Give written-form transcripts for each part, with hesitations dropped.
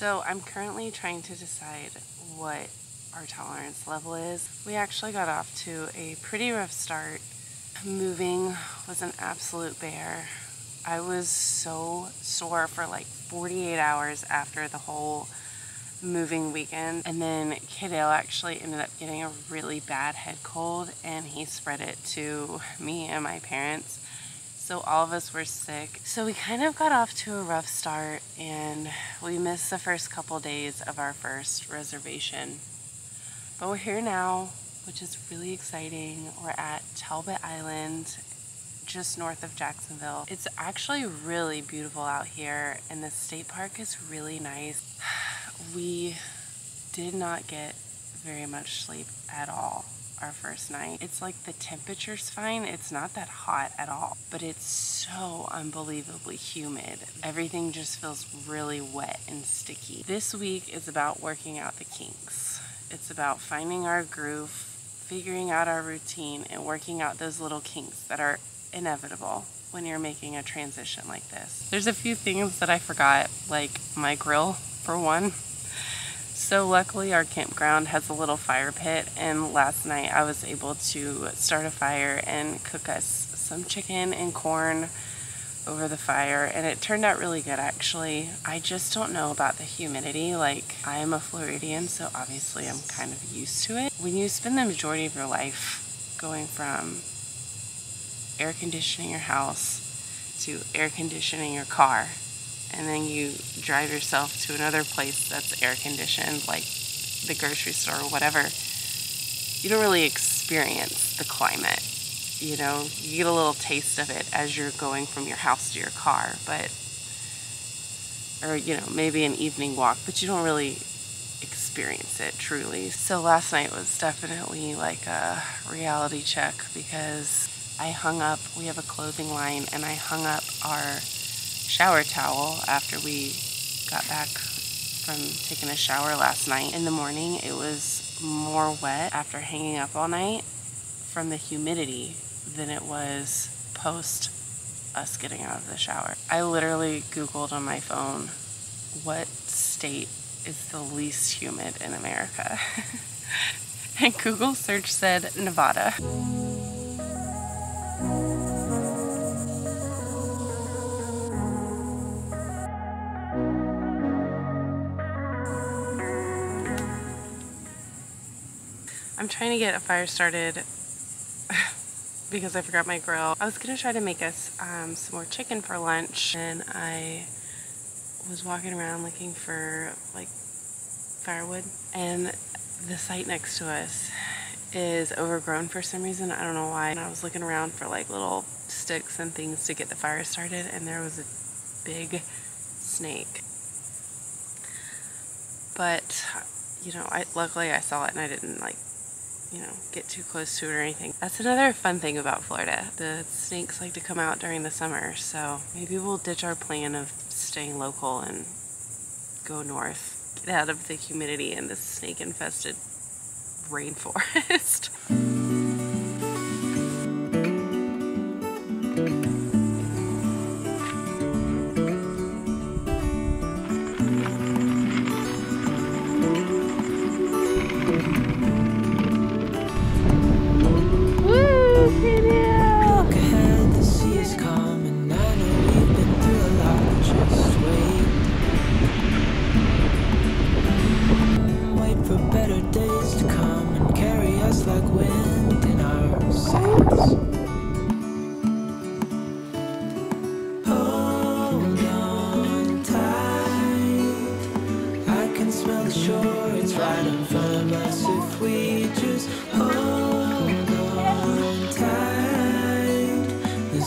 So I'm currently trying to decide what our tolerance level is. We actually got off to a pretty rough start. Moving was an absolute bear. I was so sore for like 48 hours after the whole moving weekend. And then Kaidale actually ended up getting a really bad head cold, and he spread it to me and my parents. So all of us were sick. So we kind of got off to a rough start, and we missed the first couple days of our first reservation. But we're here now, which is really exciting. We're at Talbot Island, just north of Jacksonville. It's actually really beautiful out here, and the state park is really nice. We did not get very much sleep at all our first night. It's like the temperature's fine. It's not that hot at all, but it's so unbelievably humid. Everything just feels really wet and sticky. This week is about working out the kinks. It's about finding our groove, figuring out our routine, and working out those little kinks that are inevitable when you're making a transition like this. There's a few things that I forgot, like my grill for one. So luckily our campground has a little fire pit, and last night I was able to start a fire and cook us some chicken and corn over the fire, and it turned out really good actually. I just don't know about the humidity. Like, I am a Floridian, so obviously I'm kind of used to it. When you spend the majority of your life going from air conditioning your house to air conditioning your car, and then you drive yourself to another place that's air conditioned, like the grocery store or whatever, you don't really experience the climate. You know, you get a little taste of it as you're going from your house to your car, but, or, you know, maybe an evening walk, but you don't really experience it truly. So last night was definitely like a reality check, because I hung up, we have a clothing line, and I hung up our shower towel after we got back from taking a shower last night. In the morning, it was more wet after hanging up all night from the humidity than it was post us getting out of the shower. I literally Googled on my phone, what state is the least humid in America? And Google search said Nevada. I'm trying to get a fire started because I forgot my grill. I was gonna try to make us some more chicken for lunch, and I was walking around looking for like firewood, and the site next to us is overgrown for some reason. I don't know why. And I was looking around for like little sticks and things to get the fire started, and there was a big snake. But you know, luckily I saw it and I didn't like, you know, get too close to it or anything. That's another fun thing about Florida. The snakes like to come out during the summer, so maybe we'll ditch our plan of staying local and go north, get out of the humidity and the snake-infested rainforest.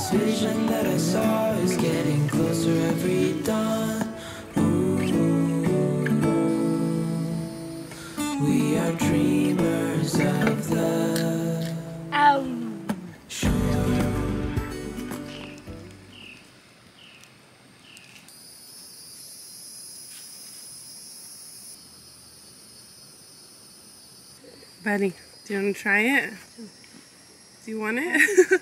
Vision that I saw is getting closer every dawn. We are dreamers of the shore. Buddy, do you want to try it? Do you want it?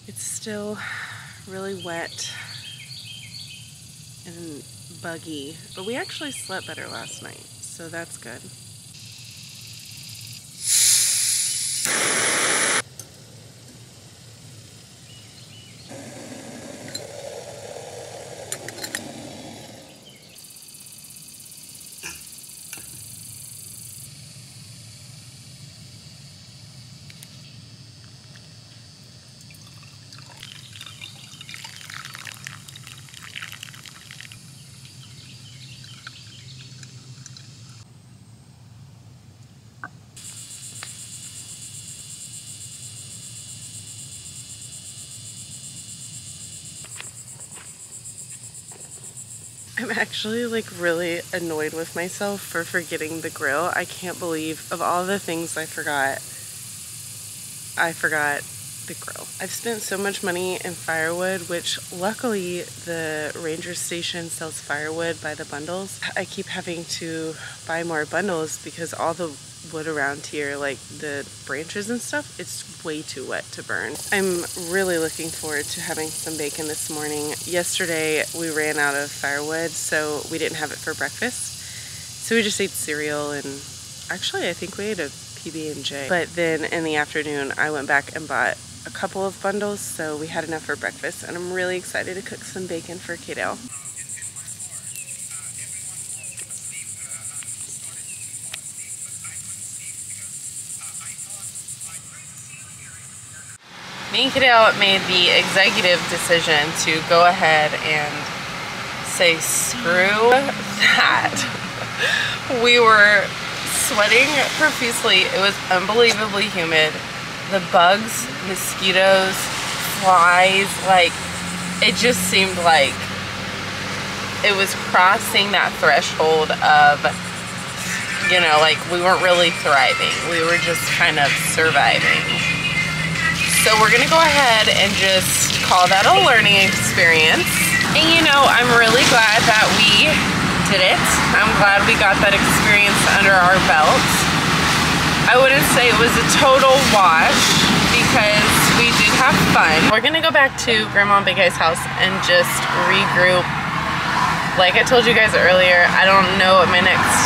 It's still really wet and buggy, but we actually slept better last night, so that's good. I'm actually like really annoyed with myself for forgetting the grill. I can't believe of all the things I forgot the grill. I've spent so much money in firewood, which luckily the ranger station sells firewood by the bundles. I keep having to buy more bundles because all the wood around here, like the branches and stuff, it's way too wet to burn. I'm really looking forward to having some bacon this morning. Yesterday we ran out of firewood, so we didn't have it for breakfast. So we just ate cereal, and actually I think we ate a PB&J. But then in the afternoon I went back and bought a couple of bundles, so we had enough for breakfast, and I'm really excited to cook some bacon for Kaidale. Me and Kaidale made the executive decision to go ahead and say screw that. We were sweating profusely. It was unbelievably humid. The bugs, mosquitoes, flies, like it just seemed like it was crossing that threshold of, you know, like we weren't really thriving. We were just kind of surviving. So we're gonna go ahead and just call that a learning experience. And you know, I'm really glad that we did it. I'm glad we got that experience under our belt. I wouldn't say it was a total wash because we did have fun. We're gonna go back to Grandma and Big Guy's house and just regroup. Like I told you guys earlier, I don't know what my next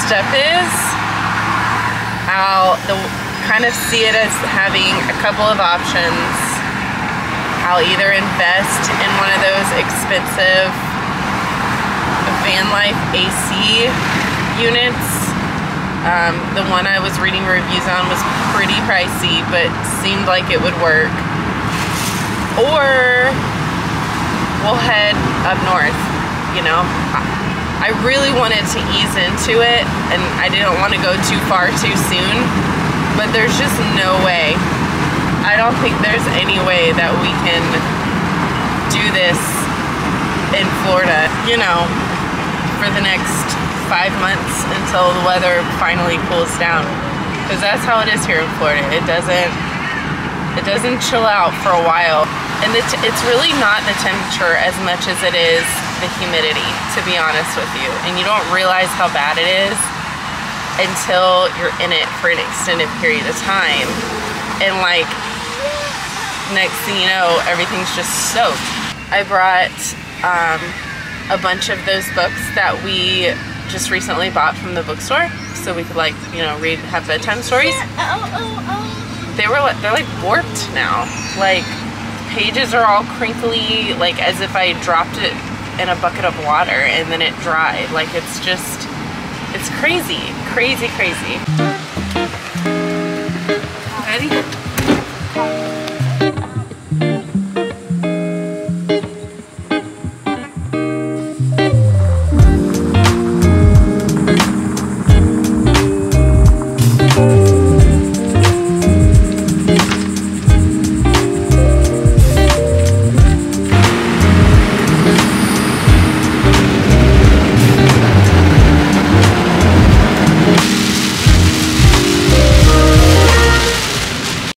step is. I'll kind of see it as having a couple of options. I'll either invest in one of those expensive Vanlife AC units. The one I was reading reviews on was pretty pricey, but seemed like it would work. Or we'll head up north, you know. I really wanted to ease into it, and I didn't want to go too far too soon, but there's just no way. I don't think there's any way that we can do this in Florida, you know, for the next 5 months until the weather finally cools down, because that's how it is here in Florida. It doesn't chill out for a while, and it's really not the temperature as much as it is the humidity, to be honest with you. And you don't realize how bad it is until you're in it for an extended period of time, and like next thing you know, everything's just soaked. I brought a bunch of those books that we just recently bought from the bookstore, so we could, like, you know, have bedtime stories. They're like warped now. Like, pages are all crinkly, like as if I dropped it in a bucket of water and then it dried. Like, it's just, it's crazy, crazy, crazy. Ready?